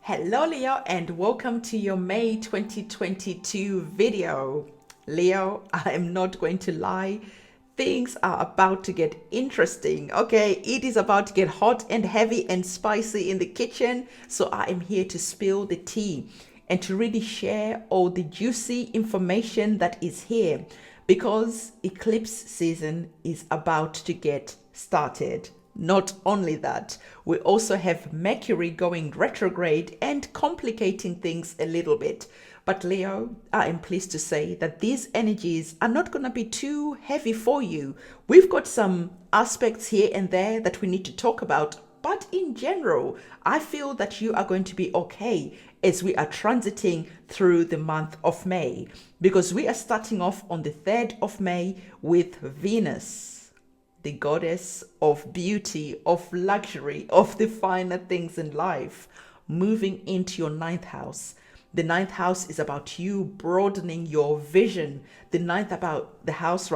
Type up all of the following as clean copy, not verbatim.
Hello Leo, and welcome to your May 2022 video. Leo, I am not going to lie, things are about to get interesting. Okay, it is about to get hot and heavy and spicy in the kitchen, so I am here to spill the tea and to really share all the juicy information that is here, because eclipse season is about to get started. Not only that, we also have Mercury going retrograde and complicating things a little bit. But Leo, I am pleased to say that these energies are not going to be too heavy for you. We've got some aspects here and there that we need to talk about, but in general, I feel that you are going to be okay as we are transiting through the month of May, because we are starting off on the 3rd of May with Venus, the goddess of beauty, of luxury, of the finer things in life, moving into your 9th house. The 9th house is about you broadening your vision. The house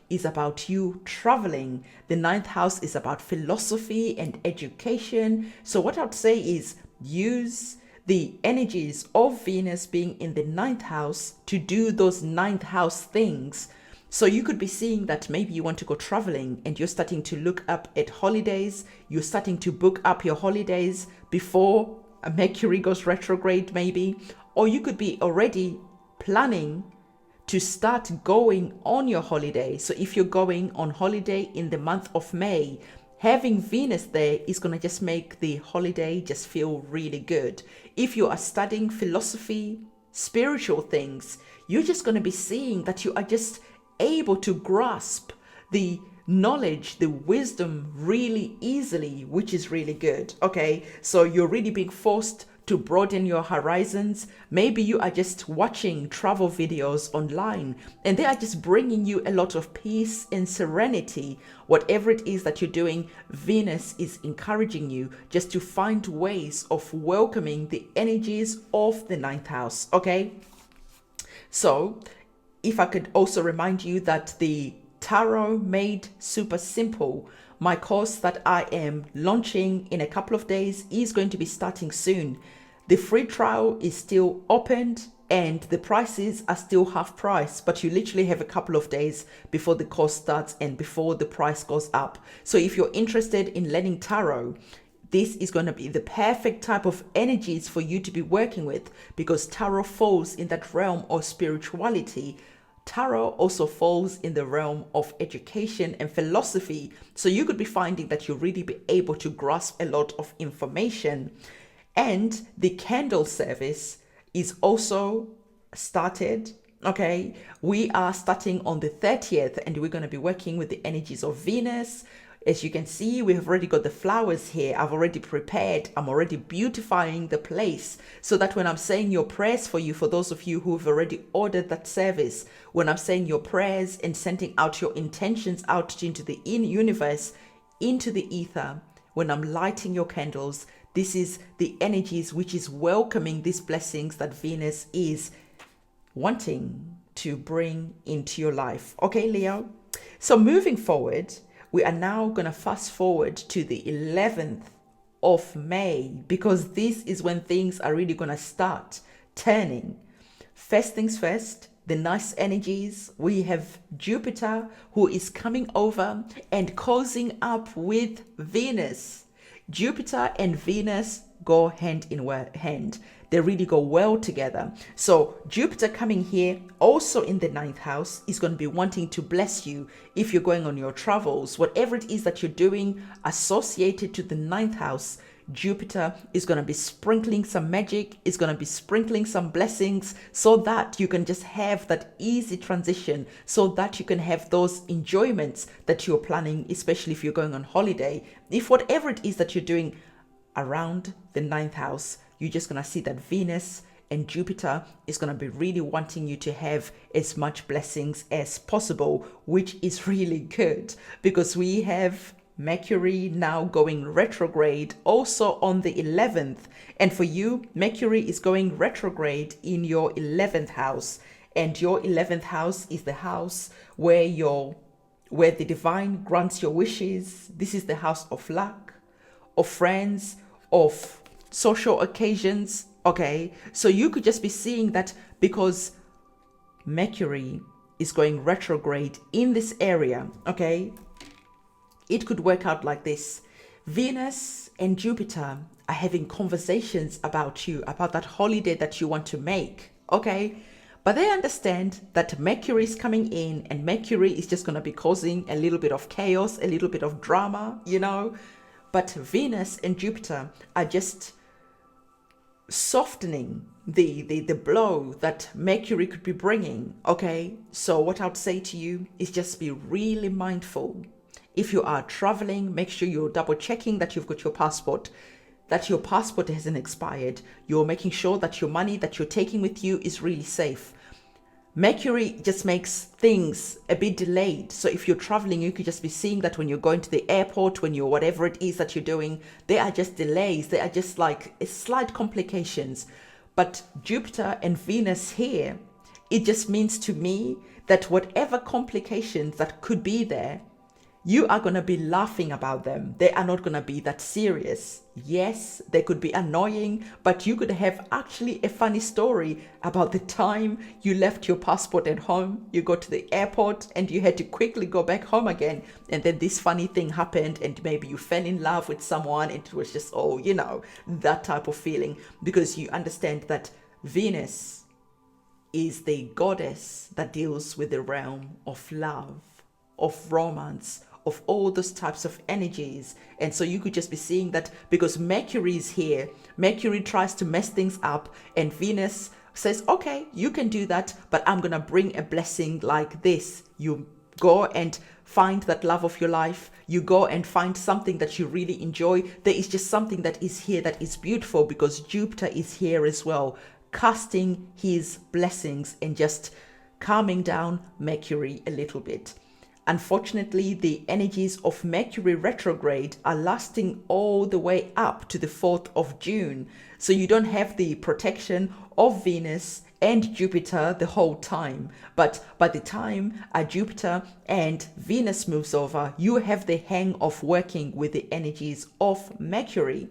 is about you traveling. The 9th house is about philosophy and education. So what I would say is use the energies of Venus being in the 9th house to do those 9th house things. So you could be seeing that maybe you want to go traveling and you're starting to look up at holidays. You're starting to book up your holidays before Mercury goes retrograde maybe. Or you could be already planning to start going on your holiday. So if you're going on holiday in the month of May, having Venus there is going to just make the holiday just feel really good. If you are studying philosophy, spiritual things, you're just going to be seeing that you are just able to grasp the knowledge, the wisdom really easily, which is really good. Okay, so you're really being forced to broaden your horizons. Maybe you are just watching travel videos online and they are just bringing you a lot of peace and serenity. Whatever it is that you're doing, Venus is encouraging you just to find ways of welcoming the energies of the 9th house. Okay, so if I could also remind you that the Tarot Made Super Simple, my course that I am launching in a couple of days, is going to be starting soon. The free trial is still opened and the prices are still half price, but you literally have a couple of days before the course starts and before the price goes up. So if you're interested in learning tarot, this is going to be the perfect type of energies for you to be working with, because tarot falls in that realm of spirituality. Tarot also falls in the realm of education and philosophy. So you could be finding that you'll really be able to grasp a lot of information. And the candle service is also started. Okay, we are starting on the 30th and we're going to be working with the energies of Venus. As you can see, we have already got the flowers here. I've already prepared. I'm already beautifying the place so that when I'm saying your prayers for you, for those of you who have already ordered that service, when I'm saying your prayers and sending out your intentions out into the universe, into the ether, when I'm lighting your candles, this is the energies which is welcoming these blessings that Venus is wanting to bring into your life. Okay, Leo? So moving forward, we are now going to fast forward to the 11th of May, because this is when things are really going to start turning. First things first, the nice energies. We have Jupiter, who is coming over and cozying up with Venus. Jupiter and Venus go hand in hand. They really go well together. So Jupiter coming here also in the 9th house is going to be wanting to bless you if you're going on your travels. Whatever it is that you're doing associated to the 9th house, Jupiter is going to be sprinkling some magic, is going to be sprinkling some blessings so that you can just have that easy transition, so that you can have those enjoyments that you're planning, especially if you're going on holiday. If whatever it is that you're doing around the 9th house, you're just going to see that Venus and Jupiter is going to be really wanting you to have as much blessings as possible, which is really good because we have Mercury now going retrograde also on the 11th. And for you, Mercury is going retrograde in your 11th house. And your 11th house is the house where the divine grants your wishes. This is the house of luck, of friends, of social occasions. Okay, so you could just be seeing that because Mercury is going retrograde in this area. Okay, it could work out like this. Venus and Jupiter are having conversations about you, about that holiday that you want to make. Okay, but they understand that Mercury is coming in, and Mercury is just going to be causing a little bit of chaos, a little bit of drama, you know. But Venus and Jupiter are just softening the blow that Mercury could be bringing. Okay, so what I'd say to you is just be really mindful. If you are traveling, make sure you're double checking that you've got your passport, that your passport hasn't expired. You're making sure that your money that you're taking with you is really safe. Mercury just makes things a bit delayed. So if you're traveling, you could just be seeing that when you're going to the airport, when you're whatever it is that you're doing, there are just delays. They are just like slight complications. But Jupiter and Venus here, it just means to me that whatever complications that could be there, you are going to be laughing about them. They are not going to be that serious. Yes, they could be annoying, but you could have actually a funny story about the time you left your passport at home, you go to the airport and you had to quickly go back home again. And then this funny thing happened and maybe you fell in love with someone. It was just, oh, you know, that type of feeling, because you understand that Venus is the goddess that deals with the realm of love, of romance, of all those types of energies. And so you could just be seeing that because Mercury is here, Mercury tries to mess things up, and Venus says, okay, you can do that, but I'm gonna bring a blessing like this. You go and find that love of your life, you go and find something that you really enjoy. There is just something that is here that is beautiful, because Jupiter is here as well, casting his blessings and just calming down Mercury a little bit. Unfortunately, the energies of Mercury retrograde are lasting all the way up to the 4th of June. So you don't have the protection of Venus and Jupiter the whole time. But by the time Jupiter and Venus moves over, you have the hang of working with the energies of Mercury.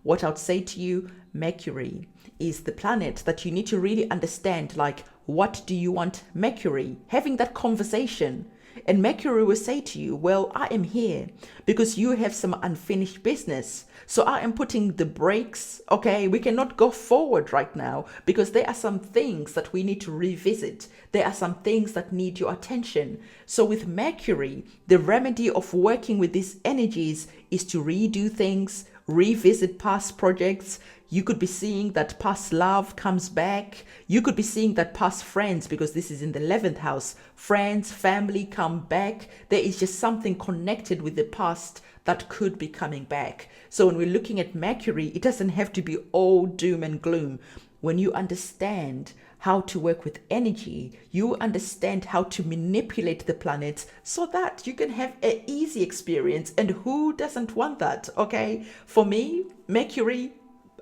What I would say to you, Mercury is the planet that you need to really understand, like, what do you want Mercury? Having that conversation. And Mercury will say to you, well, I am here because you have some unfinished business. So I am putting the brakes. Okay, we cannot go forward right now because there are some things that we need to revisit. There are some things that need your attention. So with Mercury, the remedy of working with these energies is to redo things, revisit past projects. You could be seeing that past love comes back. You could be seeing that past friends, because this is in the 11th house. Friends, family come back. There is just something connected with the past that could be coming back. So when we're looking at Mercury, it doesn't have to be all doom and gloom. When you understand how to work with energy, you understand how to manipulate the planets so that you can have an easy experience. And who doesn't want that? Okay, for me, Mercury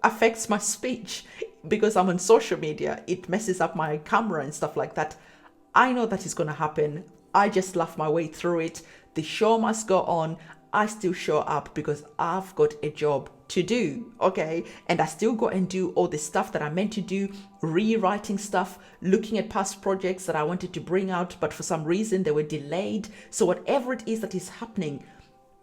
affects my speech because I'm on social media. It messes up my camera and stuff like that. I know that is going to happen. I just laugh my way through it. The show must go on. I still show up because I've got a job to do, okay? And I still go and do all the stuff that I meant to do, rewriting stuff, looking at past projects that I wanted to bring out, but for some reason they were delayed. So whatever it is that is happening,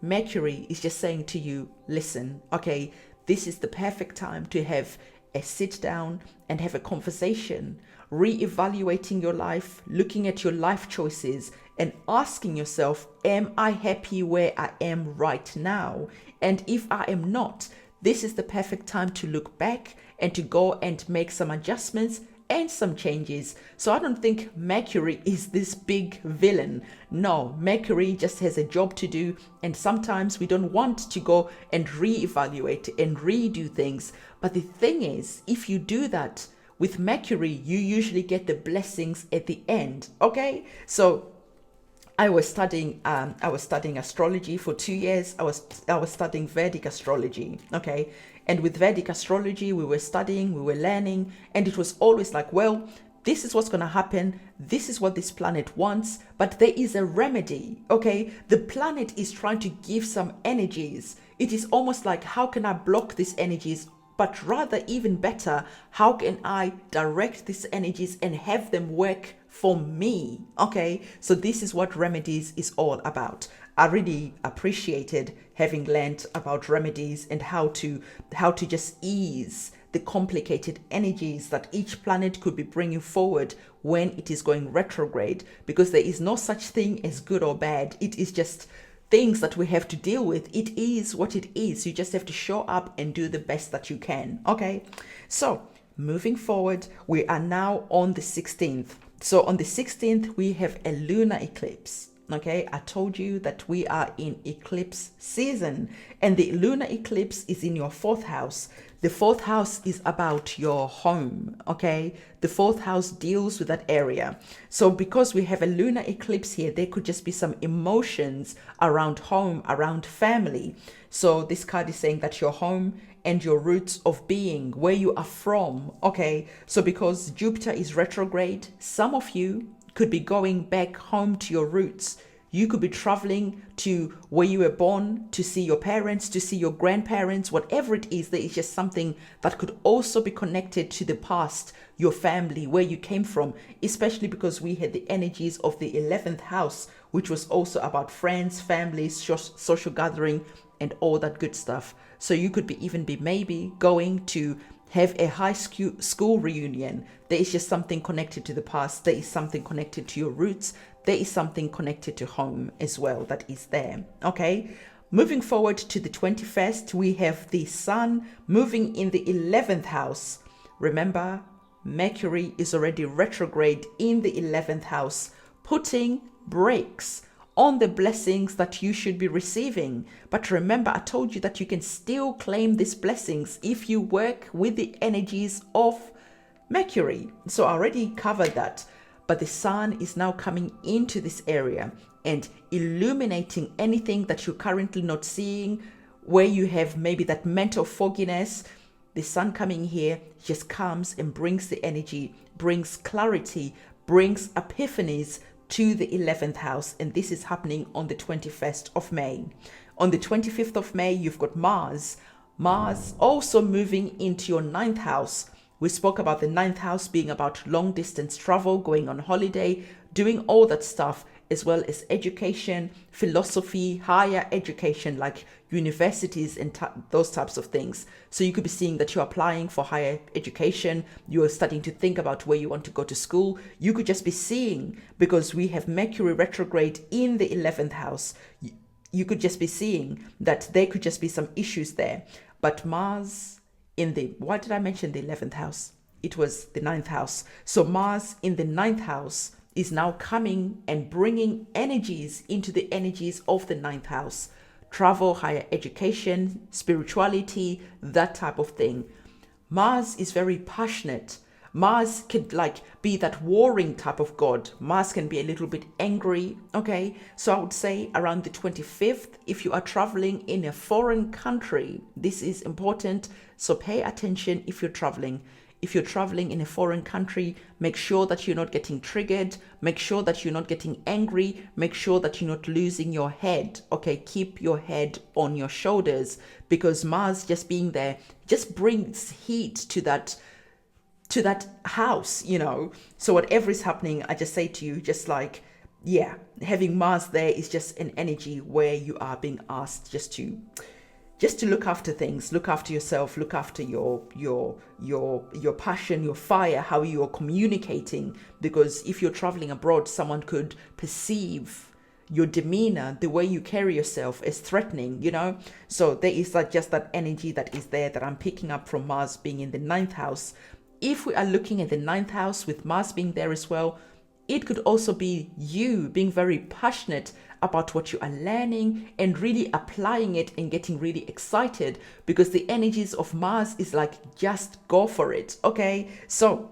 Mercury is just saying to you, listen, okay, this is the perfect time to have a sit down and have a conversation, re-evaluating your life, looking at your life choices and asking yourself, am I happy where I am right now? And if I am not, this is the perfect time to look back and to go and make some adjustments and some changes. So I don't think Mercury is this big villain. No, Mercury just has a job to do, and sometimes we don't want to go and reevaluate and redo things. But the thing is, if you do that with Mercury, you usually get the blessings at the end. Okay, so I was studying astrology for 2 years. I was studying Vedic astrology. Okay, and with Vedic astrology, we were studying, we were learning, and it was always like, well, this is what's going to happen. This is what this planet wants, but there is a remedy. Okay, the planet is trying to give some energies. It is almost like, how can I block these energies but rather even better, how can I direct these energies and have them work for me? Okay, so this is what remedies is all about. I really appreciated having learned about remedies and how to just ease the complicated energies that each planet could be bringing forward when it is going retrograde, because there is no such thing as good or bad. It is just things that we have to deal with. It is what it is. You just have to show up and do the best that you can. Okay, so moving forward, we are now on the 16th. So on the 16th, we have a lunar eclipse. Okay, I told you that we are in eclipse season, and the lunar eclipse is in your 4th house. The 4th house is about your home. Okay, the 4th house deals with that area. So because we have a lunar eclipse here, there could just be some emotions around home, around family. So this card is saying that your home and your roots of being, where you are from. Okay, so because Jupiter is retrograde, some of you could be going back home to your roots. You could be traveling to where you were born, to see your parents, to see your grandparents, whatever it is. There is just something that could also be connected to the past, your family, where you came from, especially because we had the energies of the 11th house, which was also about friends, families, social gathering, and all that good stuff. So you could even be maybe going to have a high school reunion. There is just something connected to the past. There is something connected to your roots. There is something connected to home as well that is there. Okay, moving forward to the 21st, we have the sun moving in the 11th house. Remember, Mercury is already retrograde in the 11th house, putting brakes on the blessings that you should be receiving. But remember, I told you that you can still claim these blessings if you work with the energies of Mercury. So I already covered that. But the sun is now coming into this area and illuminating anything that you're currently not seeing, where you have maybe that mental fogginess. The sun coming here just comes and brings the energy, brings clarity, brings epiphanies to the 11th house, and this is happening on the 21st of May. On the 25th of May, you've got Mars also moving into your 9th house. We spoke about the 9th house being about long distance travel, going on holiday, doing all that stuff, as well as education, philosophy, higher education like universities and those types of things. So you could be seeing that you're applying for higher education, you're starting to think about where you want to go to school. You could just be seeing, because we have Mercury retrograde in the 11th house, you could just be seeing that there could just be some issues there. But Mars in the, why did I mention the 11th house? It was the 9th house. So Mars in the 9th house is now coming and bringing energies into the energies of the 9th house. Travel, higher education, spirituality, that type of thing. Mars is very passionate. Mars could be that warring type of god. Mars can be a little bit angry. Okay, so I would say around the 25th, if you are traveling in a foreign country, this is important. So pay attention if you're traveling. If you're traveling in a foreign country, make sure that you're not getting triggered. Make sure that you're not getting angry. Make sure that you're not losing your head. Okay, keep your head on your shoulders, because Mars just being there just brings heat to that house, So whatever is happening, I just say to you, having Mars there is just an energy where you are being asked just to look after things, look after yourself, look after your passion, your fire, how you are communicating. Because if you're traveling abroad, someone could perceive your demeanor, the way you carry yourself, as threatening, So there is just that energy that is there that I'm picking up from Mars being in the 9th house. If we are looking at the 9th house with Mars being there as well, it could also be you being very passionate about what you are learning and really applying it and getting really excited, because the energies of Mars is just go for it. Okay, so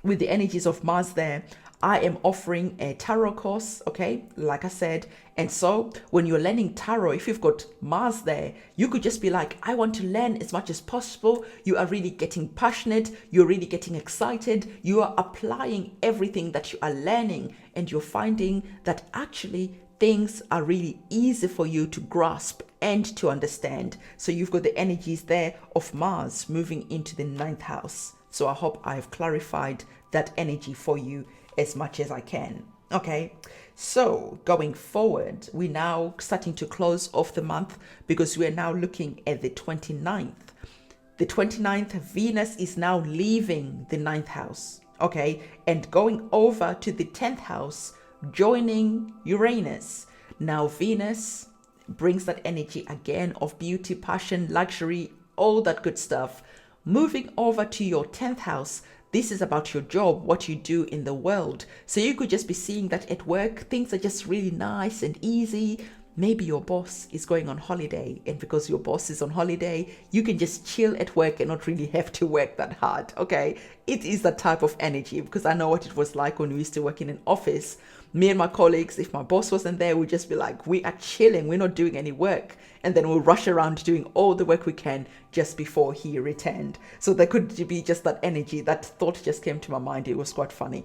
with the energies of Mars there, I am offering a tarot course, okay, like I said. And so when you're learning tarot, if you've got Mars there, you could just be like, I want to learn as much as possible. You are really getting passionate. You're really getting excited. You are applying everything that you are learning, and you're finding that actually things are really easy for you to grasp and to understand. So you've got the energies there of Mars moving into the 9th house. So I hope I've clarified that energy for you as much as I can. Okay, so going forward, we're now starting to close off the month because we're now looking at the 29th. The 29th, Venus is now leaving the 9th house, okay, and going over to the 10th house, joining Uranus. Now Venus brings that energy again of beauty, passion, luxury, all that good stuff. Moving over to your 10th house, this is about your job, what you do in the world. So you could just be seeing that at work, things are just really nice and easy. Maybe your boss is going on holiday, and because your boss is on holiday, you can just chill at work and not really have to work that hard. Okay, it is that type of energy, because I know what it was like when we used to work in an office. Me and my colleagues, if my boss wasn't there, we'd just be like, we are chilling, we're not doing any work. And then we'll rush around doing all the work we can just before he returned. So there could be just that energy. That thought just came to my mind. It was quite funny.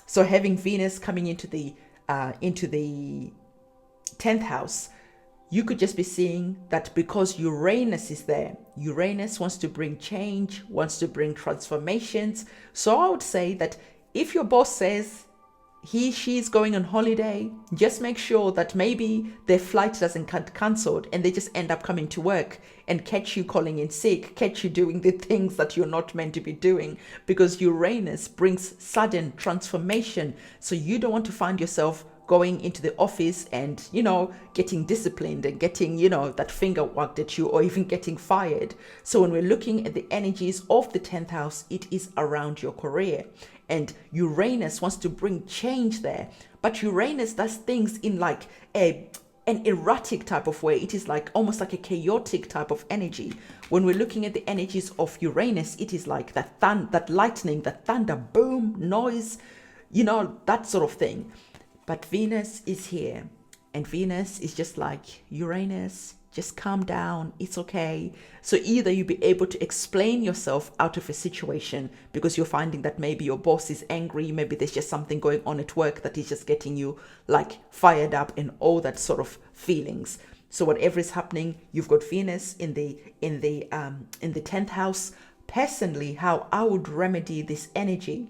So having Venus coming into the 10th house, you could just be seeing that because Uranus is there. Uranus wants to bring change, wants to bring transformations. So I would say that if your boss says she's going on holiday, just make sure that maybe their flight doesn't get cancelled and they just end up coming to work and catch you calling in sick, catch you doing the things that you're not meant to be doing, because Uranus brings sudden transformation. So you don't want to find yourself going into the office and, getting disciplined and getting, that finger wagged at you, or even getting fired. So when we're looking at the energies of the 10th house, it is around your career. And Uranus wants to bring change there. But Uranus does things in like an erratic type of way. It is like almost like a chaotic type of energy. When we're looking at the energies of Uranus, it is like that lightning, that thunder, boom, noise, that sort of thing. But Venus is here, and Venus is just like, Uranus, just calm down, it's okay. So either you be able to explain yourself out of a situation because you're finding that maybe your boss is angry, maybe there's just something going on at work that is just getting you like fired up and all that sort of feelings. So whatever is happening, you've got Venus in the 10th house. Personally, how I would remedy this energy,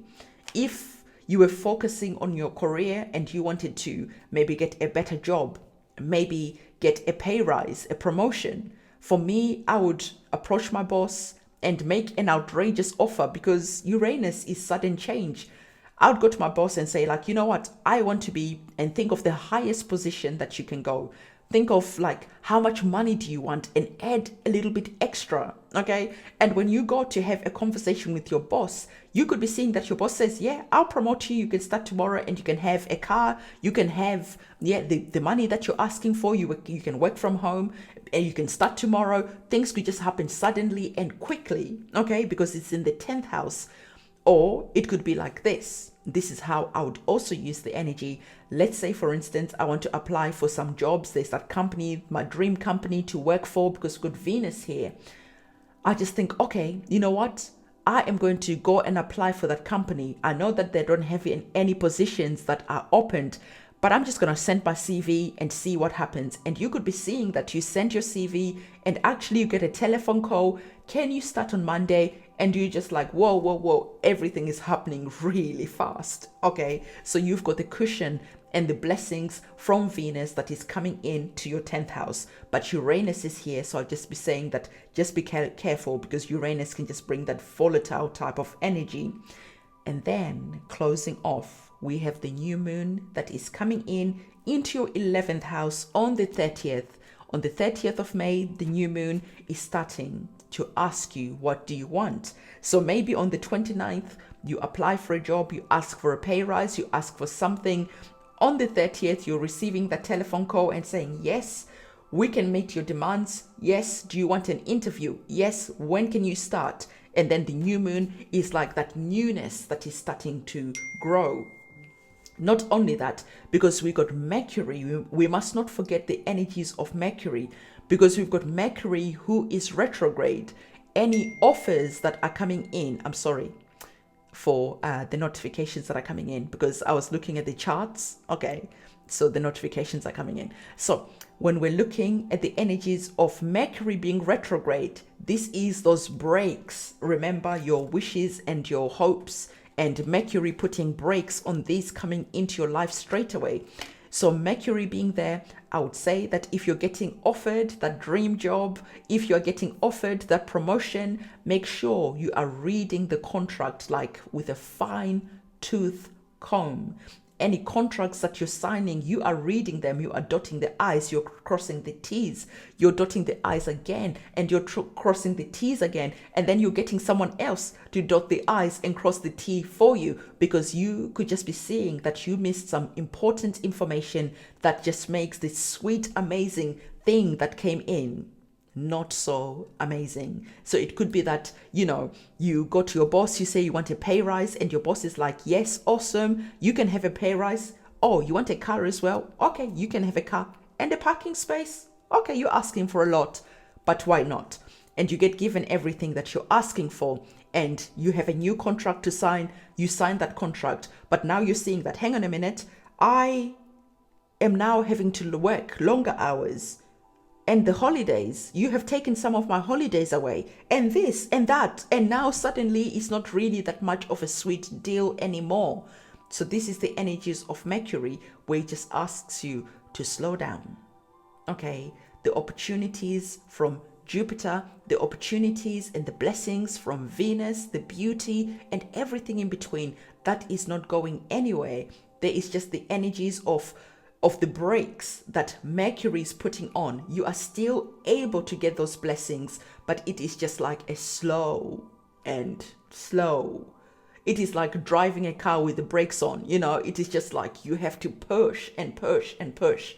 if you were focusing on your career and you wanted to maybe get a better job, maybe get a pay rise, a promotion. For me, I would approach my boss and make an outrageous offer, because Uranus is sudden change. I would go to my boss and say, like, you know what, I want to be, and think of the highest position that you can go. Think of like, how much money do you want, and add a little bit extra, okay? And when you go to have a conversation with your boss, you could be seeing that your boss says, yeah, I'll promote you. You can start tomorrow and you can have a car. You can have, the money that you're asking for. You can work from home and you can start tomorrow. Things could just happen suddenly and quickly, okay? Because it's in the 10th house. Or it could be like this. This is how I would also use the energy. Let's say, for instance, I want to apply for some jobs. There's that company, my dream company to work for, because we've got Venus here. I just think, okay, you know what? I am going to go and apply for that company. I know that they don't have any positions that are opened, but I'm just going to send my CV and see what happens. And you could be seeing that you send your CV and actually you get a telephone call. Can you start on Monday? And you're just like, whoa, everything is happening really fast. Okay, so you've got the cushion and the blessings from Venus that is coming into your 10th house. But Uranus is here, so I'll just be saying that just be careful, because Uranus can just bring that volatile type of energy. And then closing off, we have the new moon that is coming into your 11th house on the 30th. On the 30th of May, the new moon is starting to ask you, what do you want? So maybe on the 29th, you apply for a job, you ask for a pay rise, you ask for something. On the 30th, you're receiving that telephone call and saying, yes, we can meet your demands. Yes, do you want an interview? Yes, when can you start? And then the new moon is like that newness that is starting to grow. Not only that, because we got Mercury, we must not forget the energies of Mercury, because we've got Mercury who is retrograde. Any offers that are coming in, for the notifications that are coming in, because I was looking at the charts. Okay, so the notifications are coming in. So when we're looking at the energies of Mercury being retrograde, this is those breaks. Remember your wishes and your hopes, and Mercury putting brakes on these coming into your life straight away. So Mercury being there, I would say that if you're getting offered that dream job, if you're getting offered that promotion, make sure you are reading the contract like with a fine tooth comb. Any contracts that you're signing, you are reading them, you are dotting the I's, you're crossing the T's, you're dotting the I's again, and you're crossing the T's again, and then you're getting someone else to dot the I's and cross the T for you, because you could just be seeing that you missed some important information that just makes this sweet, amazing thing that came in not so amazing. So it could be that, you know, you go to your boss, you say you want a pay rise, and your boss is like, yes, awesome, you can have a pay rise. Oh, you want a car as well? Okay, you can have a car. And a parking space? Okay, you're asking for a lot, but why not? And you get given everything that you're asking for, and you have a new contract to sign. You sign that contract, but now you're seeing that, hang on a minute, I am now having to work longer hours. And the holidays, you have taken some of my holidays away, and this and that, and now suddenly it's not really that much of a sweet deal anymore. So this is the energies of Mercury, where it just asks you to slow down. Okay, the opportunities from Jupiter, the opportunities and the blessings from Venus, the beauty and everything in between, that is not going anywhere. There is just the energies of the breaks that Mercury is putting on. You are still able to get those blessings, but it is just like a slow and slow. It is like driving a car with the brakes on, you know, it is just like you have to push and push and push,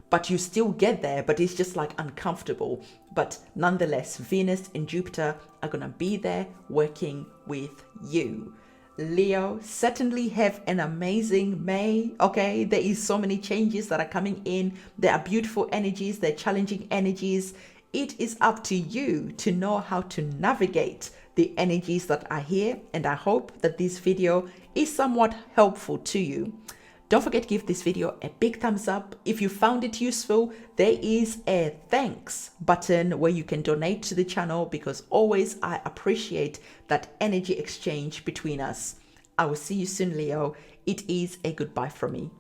but you still get there, but it's just like uncomfortable. But nonetheless, Venus and Jupiter are gonna be there working with you. Leo, certainly have an amazing May. Okay, there is so many changes that are coming in. There are beautiful energies, there are challenging energies. It is up to you to know how to navigate the energies that are here, and I hope that this video is somewhat helpful to you. Don't forget to give this video a big thumbs up. If you found it useful, there is a thanks button where you can donate to the channel, because always I appreciate that energy exchange between us. I will see you soon, Leo. It is a goodbye from me.